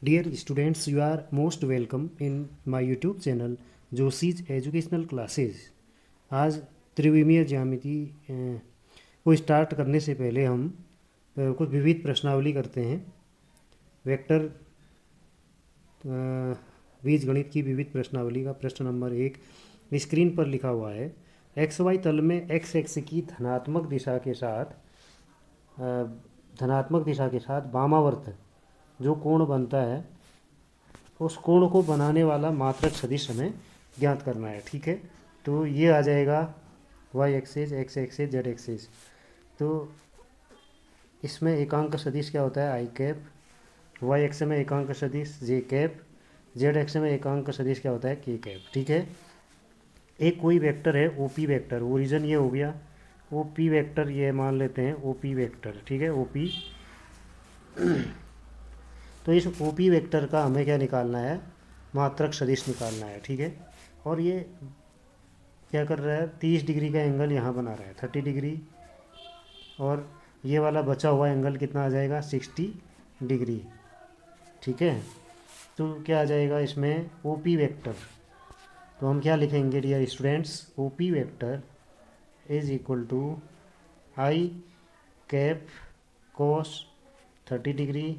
Dear students, you are most welcome in my YouTube channel Joshi's educational classes. आज त्रिविमीय ज्यामिति को स्टार्ट करने से पहले हम कुछ विविध प्रश्नावली करते हैं। वेक्टर बीजगणित की विविध प्रश्नावली का प्रश्न नंबर 1 स्क्रीन पर लिखा हुआ है। एक्स वाई तल में एक्स एक्स की धनात्मक दिशा के साथ वामावर्त जो कोण बनता है उस कोण को बनाने वाला मात्रक सदिश हमें ज्ञात करना है। ठीक है, तो ये आ जाएगा Y axis, X axis, Z axis. तो इसमें एकांक सदिश क्या होता है? आई कैप। वाई एक्स में एकांक सदिश जे कैप। जेड एक्स में एकांक सदिश क्या होता है? के कैप। ठीक है, एक कोई वेक्टर है ओपी वेक्टर, ओरिजिन ये हो गया ओपी वेक्टर, ये मान लेते हैं ओपी वेक्टर। ठीक है, ओपी। तो इस ओपी वेक्टर का हमें क्या निकालना है? मात्रक सदिश निकालना है। ठीक है, और ये क्या कर रहा है? 30 डिग्री का एंगल यहाँ बना रहा है, 30 डिग्री, और ये वाला बचा हुआ एंगल कितना आ जाएगा? 60 डिग्री। ठीक है, तो क्या आ जाएगा इसमें? OP vector. तो हम क्या लिखेंगे dear students? OP vector is equal to I cap cos 30 degree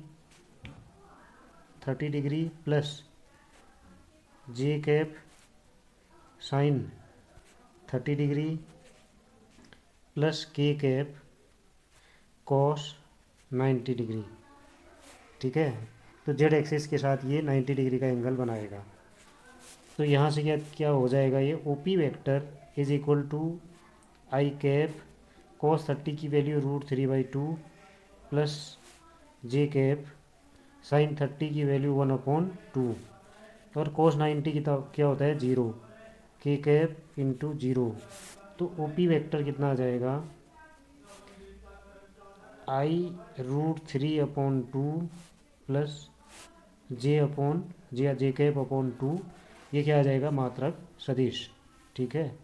plus J cap sine 30 degree plus K cap cos 90 degree. ठीक है, तो जेड एक्सिस के साथ ये 90 डिग्री का एंगल बनाएगा। तो यहाँ से क्या क्या हो जाएगा? ये OP vector is equal to I cap cos 30 की value √3/2 plus J cap sine 30 की वैल्यू 1/2, और कोस 90 की तो क्या होता है? 0, के कैप इंटू 0। तो ओपी वेक्टर कितना आ जाएगा? आई √3/2 प्लस जे कैप अपॉन 2। ये क्या आ जाएगा? मात्रक सदिश। ठीक है,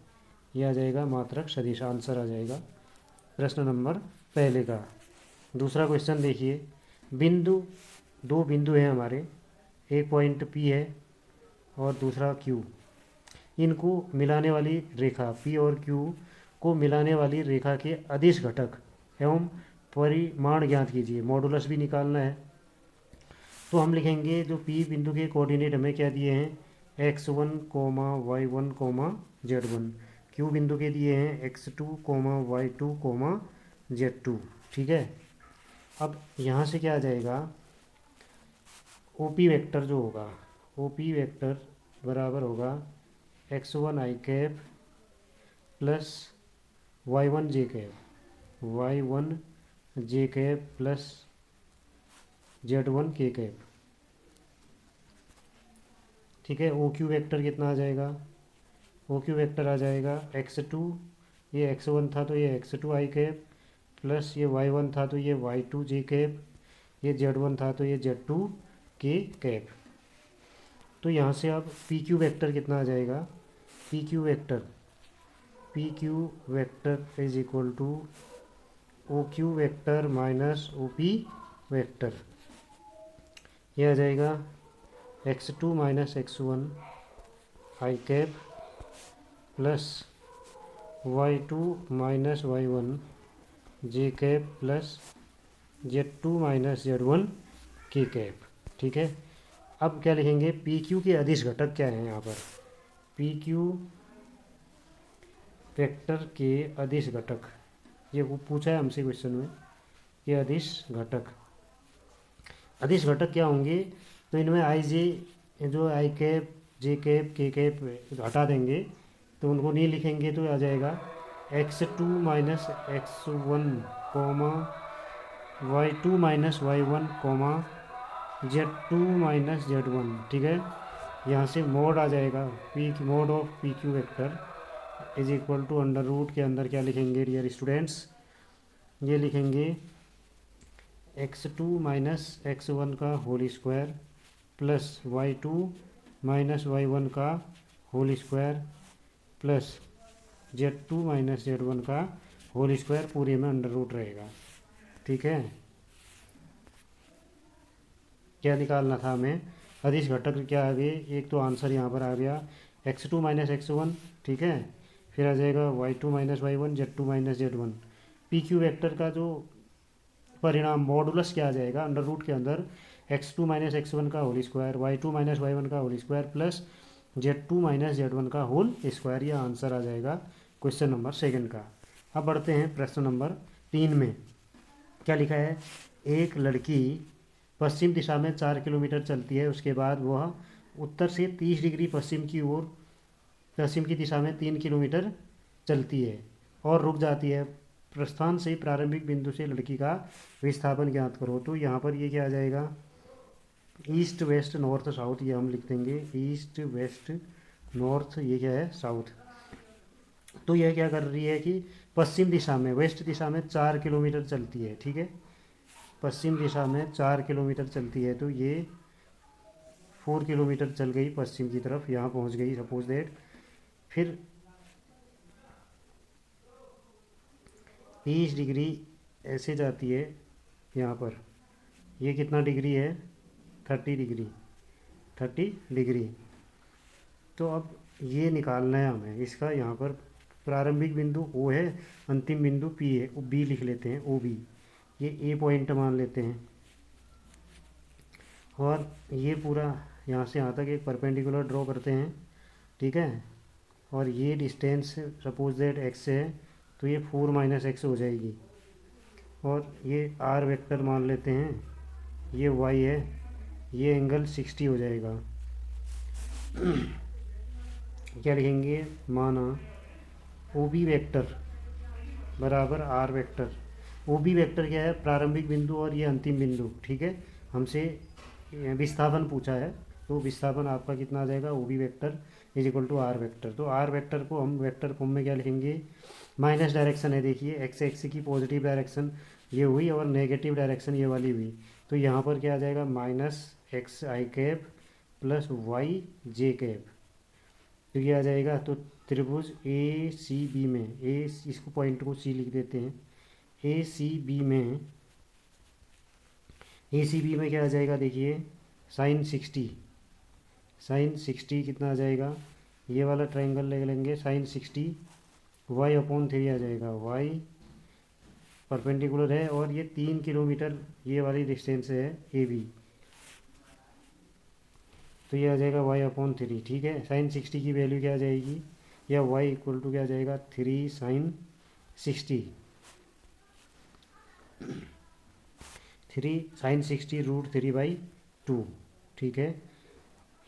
ये आ जाएगा मात्रक सदिश। आंसर आ जाएगा प्रश्न नंबर पहले का। दूसरा क्वेश्चन देखिए। दो बिंदु हैं हमारे, एक पॉइंट पी है और दूसरा क्यू। इनको मिलाने वाली रेखा पी और क्यू को मिलाने वाली रेखा के अदिश घटक एवं परिमाण ज्ञात कीजिए। मॉडुलस भी निकालना है। तो हम लिखेंगे, जो पी बिंदु के कोऑर्डिनेट हमें क्या दिए हैं? x1, y1, z1। क्यू बिंदु के दिए हैं x2, y2, z2। ठीक है, अब यहाँ से क्या आ जाएगा? ओपी वेक्टर जो होगा, ओपी वेक्टर बराबर होगा x1 I cap plus y1 J cap plus z1 K cap. ठीक है, ओ क्यू वेक्टर कितना आ जाएगा? ओ क्यू वेक्टर आ जाएगा x2, ये x1 था तो ये x2 आई कैप, प्लस ये y1 था तो ये y2 जे कैप, ये z1 था तो ये z2 के कैप। तो यहाँ से अब पी क्यू वेक्टर कितना आ जाएगा? P Q vector is equal to O Q vector minus O P vector. यह आ जाएगा x2 minus x1 I cap plus y2 minus y1 J cap plus z2 minus z1 K cap. ठीक है, अब क्या लिखेंगे? पी क्यू के अदिश घटक क्या हैं यहाँ पर? पी क्यू वेक्टर के अदिश घटक, ये वो पूछा है हमसे क्वेश्चन में। ये अदिश घटक क्या होंगे? तो इनमें आई जे, जो आई कैप, जे कैप, के कैप हटा देंगे तो उनको नहीं लिखेंगे तो आ जाएगा x2 minus x1 y2 minus y1 z2 minus z1। ठीक है, यहाँ से मोड आ जाएगा, mod of P Q vector is equal to under root के अंदर क्या लिखेंगे डियर स्टूडेंट्स? ये लिखेंगे x2 माइनस x1 का whole square plus y2 minus y1 का whole square plus z2 minus z1 का होल स्क्वायर, पूरे में अंडर रूट रहेगा। ठीक है, क्या निकालना था हमें, अदिश घटक क्या आ गए, एक तो आंसर यहाँ पर आ गया x2 माइनस x1, ठीक है। फिर आ जाएगा y2 minus y1, z2 minus z1। P Q vector का जो परिणाम मॉडुलस क्या आ जाएगा, अंडर रूट के अंदर x2 माइनस x1 का whole square, y2 minus y1 का whole square plus z2 minus z1 का होल स्क्वायर। यह आंसर आ जाएगा क्वेश्चन नंबर सेकंड का। अब बढ़ते हैं प्रश्न नंबर 3 में। क्या लिखा है, एक लड़की पश्चिम दिशा में 4 किलोमीटर चलती है, उसके बाद वह उत्तर से 30 डिग्री पश्चिम की दिशा में 3 किलोमीटर चलती है और रुक जाती है। प्रस्थान से प्रारंभिक बिंदु से लड़की का विस्थापन ज्ञात करो। तो यहाँ पर ये क्या आ जाएगा, ईस्ट वेस्ट नॉर्थ साउथ, ये हम लिख देंगे ईस्ट वेस्ट नॉर्थ, ये क्या है साउथ। तो यह क्या कर रही है कि पश्चिम दिशा में, वेस्ट दिशा में 4 किलोमीटर चलती है, ठीक है। पश्चिम दिशा में 4 किलोमीटर चलती है, तो ये 4 किलोमीटर चल गई पश्चिम की तरफ, यहाँ पहुँच गई सपोज दैट। फिर 30 डिग्री ऐसे जाती है यहाँ पर, ये कितना डिग्री है, 30 डिग्री। तो अब ये निकालना है हमें इसका, यहाँ पर प्रारंभिक बिंदु ओ है, अंतिम बिंदु पी है, बी लिख लेते हैं, ओ बी, ये ए पॉइंट मान लेते हैं। और ये पूरा यहाँ से यहाँ तक एक परपेंडिकुलर ड्रॉ करते हैं, ठीक है। और ये डिस्टेंस सपोज दैट एक्स है, तो ये 4 माइनस एक्स हो जाएगी। और ये आर वेक्टर मान लेते हैं, ये वाई है, ये एंगल 60 हो जाएगा। क्या लिखेंगे, माना ओ बी वेक्टर बराबर R vector. O B vector क्या है, प्रारंभिक बिंदु और ये अंतिम बिंदु, ठीक है। हमसे विस्थापन पूछा है, तो विस्थापन आपका कितना आ जाएगा, O B vector is equal to R vector. तो आर वेक्टर को हम वेक्टर फॉर्म में क्या लिखेंगे, माइनस डायरेक्शन है, देखिए एक्स एक्स की पॉजिटिव डायरेक्शन ये हुई और नेगेटिव डायरेक्शन ये वाली हुई। तो यहाँ पर क्या आ जाएगा, minus x I cap plus Y J cap, तो ये आ जाएगा। तो त्रिभुज ए सी बी में, ए इसको पॉइंट को सी लिख देते हैं, ए सी बी में, ए सी बी में क्या आ जाएगा, देखिए साइन 60 कितना आ जाएगा, ये वाला ट्रायंगल ले लेंगे, साइन 60 वाई अपॉन 3 आ जाएगा, वाई परपेंडिकुलर है और ये 3 किलोमीटर ये वाली डिस्टेंस है ए बी, तो ये आ जाएगा वाई अपॉन 3, ठीक है। साइन 60 की वैल्यू क्या आ जाएगी, या वाई इक्वल टू क्या आ जाएगा, 3 साइन 60, 3 साइन 60 रूट 3/2, ठीक है,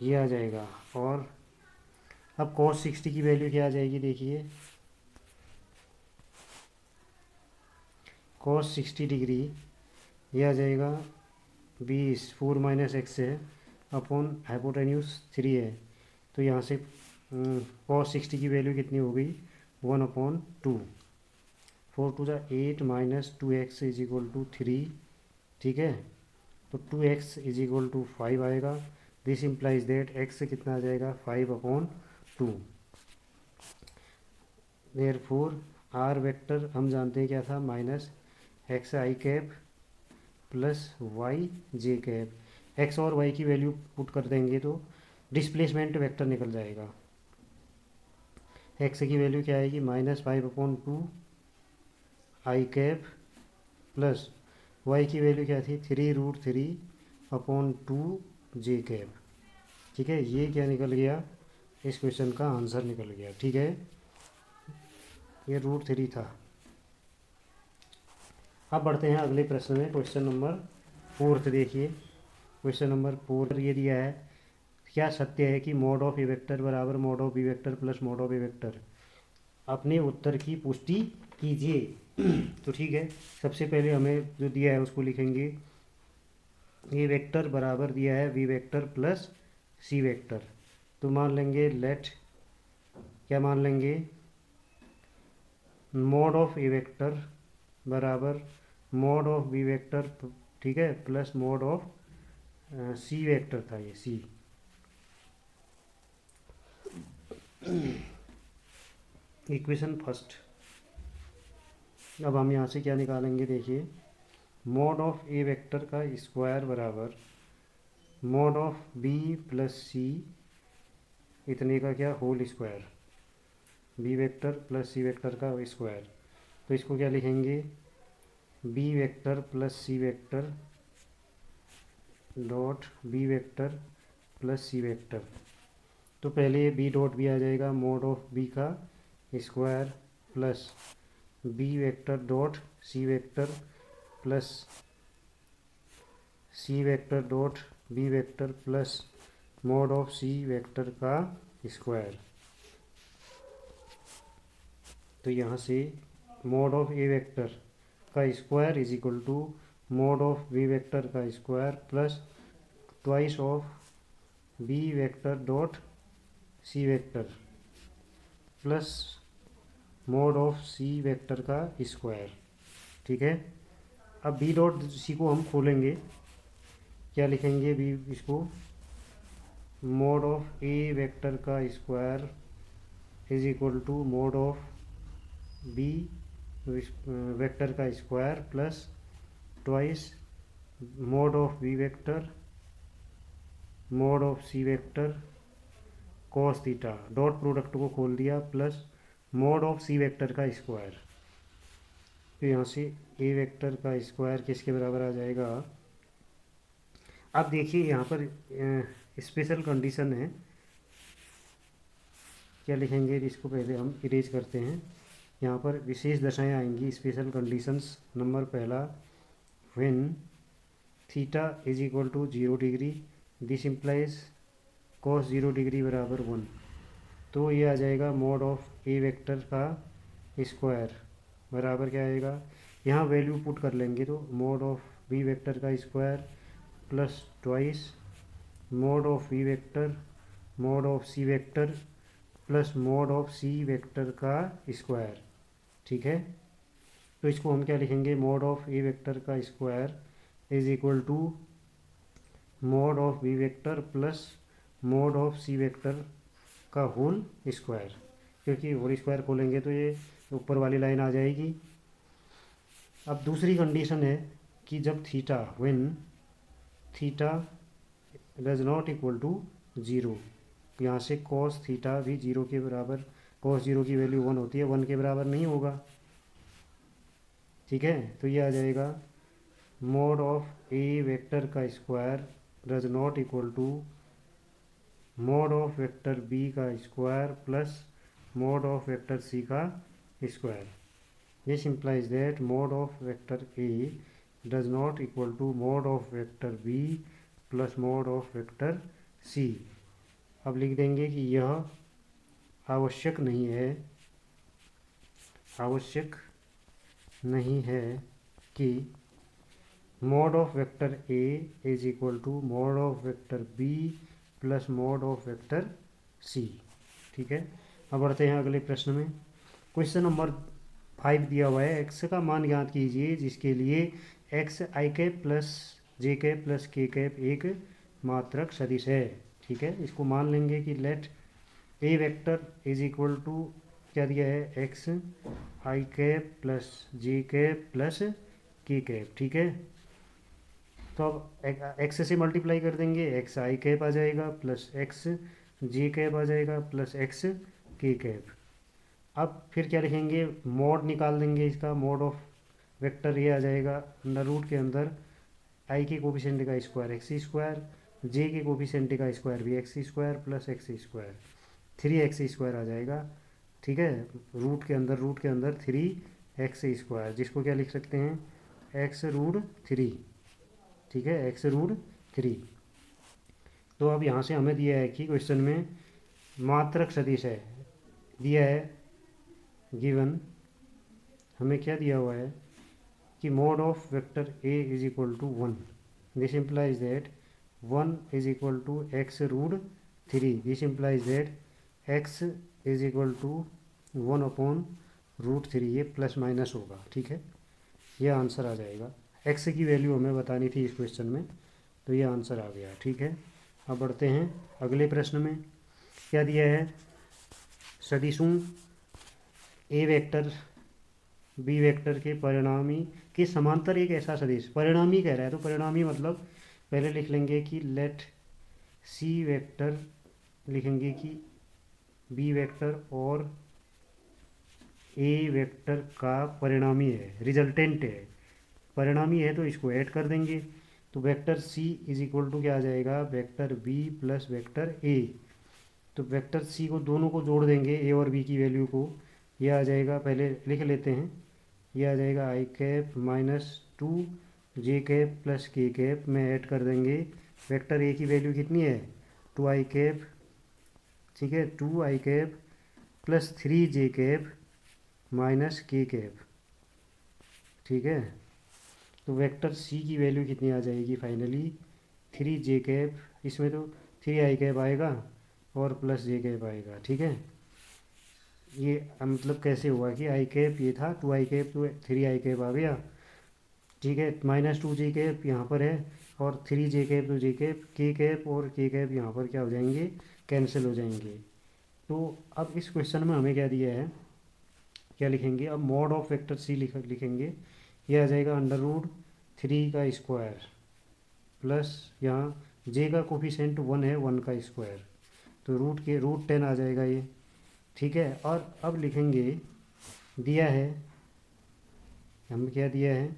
ये आ जाएगा। और अब cos 60 की वैल्यू क्या आ जाएगी, देखिए cos 60 डिग्री ये आ जाएगा 20, 4 माइनस एक्स है अपॉन हाइपोटेन्यूज 3 है, तो यहाँ से cos 60 की वैल्यू कितनी हो गई, 1/2, 4 to the 8 minus 2x is equal to 3, ठीक है। तो 2x इज इक्वल टू 5 आएगा। दिस इम्प्लाइज दैट x कितना आ जाएगा, 5/2। देयरफॉर आर वेक्टर हम जानते हैं क्या था, minus x I cap plus Y J cap. X और वाई की वैल्यू पुट कर देंगे तो डिस्प्लेसमेंट वेक्टर निकल जाएगा। एक्स की वैल्यू क्या आएगी, -5/2 आई कैप प्लस वाई की वैल्यू क्या थी, 3√3/2 जे कैप, ठीक है। ये क्या निकल गया, इस क्वेश्चन का आंसर निकल गया, ठीक है। ये √3 था। अब बढ़ते हैं अगले प्रश्न में, क्वेश्चन नंबर 4 देखिए। क्वेश्चन नंबर 4 ये दिया है, क्या सत्य है कि मॉड ऑफ ए वेक्टर बराबर mod of B vector plus mod of A vector. अपने उत्तर की पुष्टि कीजिए। तो ठीक है, सबसे पहले हमें जो दिया है उसको लिखेंगे, ए वेक्टर बराबर दिया है V vector plus C vector. तो मान लेंगे लेट, क्या मान लेंगे, मॉड ऑफ ए वेक्टर बराबर मॉड ऑफ बी वेक्टर, ठीक है, plus mod of C vector था ये सी। Equation first. अब हम यहाँ से क्या निकालेंगे, देखिए मॉड ऑफ ए वेक्टर का स्क्वायर बराबर mod of B plus C इतने का क्या whole square, B vector plus C vector का स्क्वायर। तो इसको क्या लिखेंगे, B vector plus C vector dot B vector plus C vector. तो पहले ये बी डॉट बी आ जाएगा, मॉड ऑफ बी का square plus B vector dot C vector plus C vector dot B vector plus mod of C vector का square. तो यहाँ से मॉड ऑफ ए वेक्टर का square is equal to mod of B vector का square plus twice of B vector dot C vector plus mod of C vector का square. ठीक है, अब बी डॉट सी को हम खोलेंगे, क्या लिखेंगे बी, इसको मॉड ऑफ ए वेक्टर का square is equal to mod of B vector का square plus twice mod of B vector mod of C vector cos theta, dot product को खोल दिया, plus mod of C vector का square. तो यहाँ से ए vector का स्क्वायर किसके बराबर आ जाएगा। अब देखिए यहाँ पर स्पेशल कंडीशन है, क्या लिखेंगे, इसको पहले हम इरेज करते हैं। यहाँ पर विशेष दशाएं आएंगी, स्पेशल कंडीशंस। नंबर पहला, when theta is equal to 0 degree this implies cos 0 degree बराबर 1। तो ये आ जाएगा मॉड ऑफ ए वेक्टर का स्क्वायर बराबर क्या आएगा, यहाँ वैल्यू पुट कर लेंगे तो मॉड ऑफ बी वेक्टर का square plus twice mod of B vector mod of C vector plus mod of C vector का स्क्वायर। ठीक है, तो इसको हम क्या लिखेंगे, मॉड ऑफ ए वेक्टर का square is equal to mod of B vector plus mod of C vector का होल स्क्वायर, क्योंकि होल स्क्वायर खोलेंगे तो ये ऊपर वाली लाइन आ जाएगी। अब दूसरी कंडीशन है कि जब theta, when theta does not equal to 0, यहाँ से कॉस थीटा भी 0 के बराबर, कॉस 0 की वैल्यू 1 होती है, 1 के बराबर नहीं होगा। ठीक है, तो ये आ जाएगा मॉड ऑफ ए वेक्टर का square does not equal to mod of vector B का square plus mod of vector C का square. This implies that mode of vector A does not equal to mode of vector B plus mode of vector C। अब लिख देंगे कि यह आवश्यक नहीं है, आवश्यक नहीं है कि mod of vector A is equal to mod of vector B plus mod of vector C। ठीक है, अब बढ़ते हैं अगले प्रश्न में। क्वेश्चन नंबर 5 दिया हुआ है, एक्स का मान ज्ञात कीजिए जिसके लिए x I cap plus J cap plus K cap एक मात्रक सदिश है। ठीक है, इसको मान लेंगे कि let A vector is equal to क्या दिया है, X I cap plus J cap plus K cap. ठीक है, तो अब एक्स से मल्टीप्लाई कर देंगे, एक्स आई कैप आ जाएगा प्लस एक्स जे कैप आ जाएगा प्लस एक्स के कैप। अब फिर क्या लिखेंगे, मॉड निकाल देंगे इसका, मॉड ऑफ वेक्टर ये आ जाएगा अंडर रूट के अंदर आई के कोफिशिएंट का स्क्वायर एक्स स्क्वायर, जे के कोफिशिएंट का स्क्वायर भी X square plus X square, 3x square आ जाएगा। ठीक है, रूट के अंदर 3x स्क्वायर, जिसको क्या लिख सकते हैं, एक्स रूट 3। ठीक है, एक्स रूट 3। तो अब यहाँ से हमें दिया है कि क्वेश्चन में मात्रक सदिश है, दिया है गिवन, हमें क्या दिया हुआ है कि mod of vector A is equal to 1। This implies that 1 is equal to X root 3। This implies that X is equal to 1 upon root 3, ये प्लस माइनस होगा। ठीक है, ये आंसर आ जाएगा। एक्स की वैल्यू हमें बतानी थी इस क्वेश्चन में, तो ये आंसर आ गया। ठीक है, अब बढ़ते हैं अगले प्रश्न में। क्या दिया है, सदिशों ए वेक्टर बी वेक्टर के परिणामी के समांतर एक ऐसा सदिश, परिणामी कह रहा है तो परिणामी मतलब पहले लिख लेंगे कि लेट सी वेक्टर, लिखेंगे कि बी वेक्टर और ए वेक्टर का परिणामी है, रिजल्टेंट है, परिणामी है तो इसको ऐड कर देंगे। तो vector C is equal to क्या आ जाएगा, vector B plus vector A. तो वेक्टर सी को दोनों को जोड़ देंगे, ए और बी की वैल्यू को। ये आ जाएगा, पहले लिख लेते हैं, ये आ जाएगा आई कैप माइनस 2 जे कैप प्लस के कैप में ऐड कर देंगे। वेक्टर ए की वैल्यू कितनी है, 2 आई कैप, ठीक है, 2 आई कैप प्लस 3 जे कैप माइनस के कैप, ठीक है। तो वेक्टर सी की वैल्यू कितनी आ जाएगी फाइनली, 3 जे कैप, इसमें तो 3 आई कैप आएगा और प्लस जे कैप आएगा, ठीक है। ये मतलब कैसे हुआ कि आई कैप ये था 2 आई कैप तो 3 आई कैप आ गया, ठीक है, माइनस 2 जे कैप यहाँ पर है और 3 जे कैप तो जे कैप, के कैप और के कैप यहाँ पर क्या हो जाएंगे, कैंसिल हो जाएंगे। तो अब इस क्वेश्चन में हमें क्या दिया है, क्या लिखेंगे, अब मॉड ऑफ वेक्टर सी लिखेंगे। यह आ जाएगा अंडर रूट 3 का स्क्वायर प्लस यहाँ जे का कोफिशेंट 1 है, 1 का स्क्वायर, तो रूट 10 आ जाएगा ये, ठीक है। और अब लिखेंगे, दिया है हमें, क्या दिया है,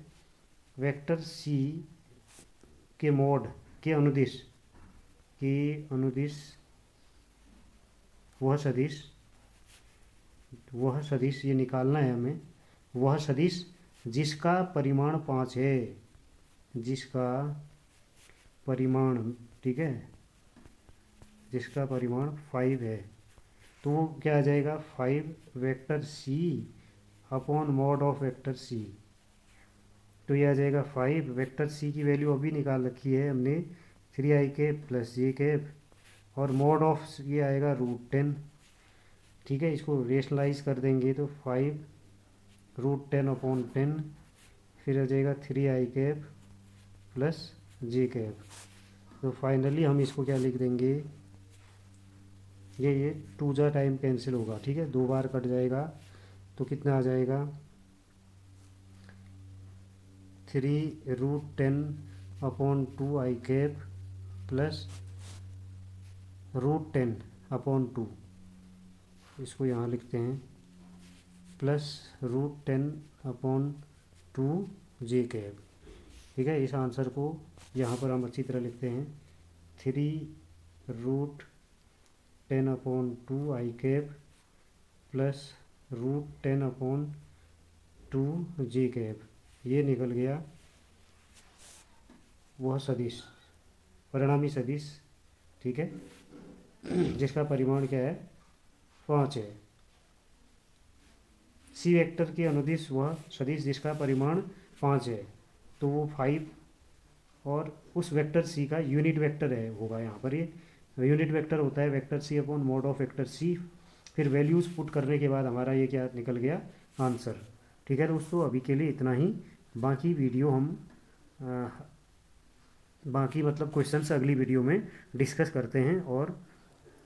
वेक्टर सी के मॉड के अनुदिश वह सदिश ये निकालना है हमें, वह सदिश जिसका परिमाण 5 है, जिसका परिमाण, ठीक है, जिसका परिमाण 5 है। तो वो क्या आ जाएगा, 5 vector C upon mod of vector C. तो ये आ जाएगा 5 वेक्टर सी की वैल्यू अभी निकाल रखी है हमने, 3 आई कैप प्लस जे कैप, और मॉड ऑफ ये आएगा रूट 10, ठीक है। इसको रेशनलाइज कर देंगे तो 5 रूट 10 अपॉन 10, फिर आ जाएगा 3 आई कैप प्लस जे कैप। तो फाइनली हम इसको क्या लिख देंगे, ये 2 जा टाइम कैंसिल होगा, ठीक है, 2 बार कट जाएगा, तो कितना आ जाएगा, 3 रूट 10 अपॉन 2 आई कैप प्लस रूट 10 अपॉन 2, इसको यहाँ लिखते हैं, प्लस रूट 10 अपॉन 2 जे कैप, ठीक है। इस आंसर को यहाँ पर हम अच्छी तरह लिखते हैं, 3 रूट 10 अपॉन 2 आई कैप प्लस रूट 10 अपॉन 2 जे कैप, ये निकल गया वह सदिश, परिणामी सदिश, ठीक है, जिसका परिमाण क्या है, 5 है। सी वेक्टर के अनुदिश वह सदिश जिसका परिमाण 5 है, तो वो 5 और उस वेक्टर सी का यूनिट वेक्टर है होगा, यहाँ पर ये यूनिट वेक्टर होता है vector C upon mod of vector C. फिर वैल्यूज़ पुट करने के बाद हमारा ये क्या निकल गया, आंसर, ठीक है दोस्तों। अभी के लिए इतना ही, बाकी वीडियो हम बाकी मतलब क्वेश्चंस अगली वीडियो में डिस्कस करते हैं, और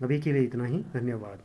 अभी के लिए इतना ही, धन्यवाद।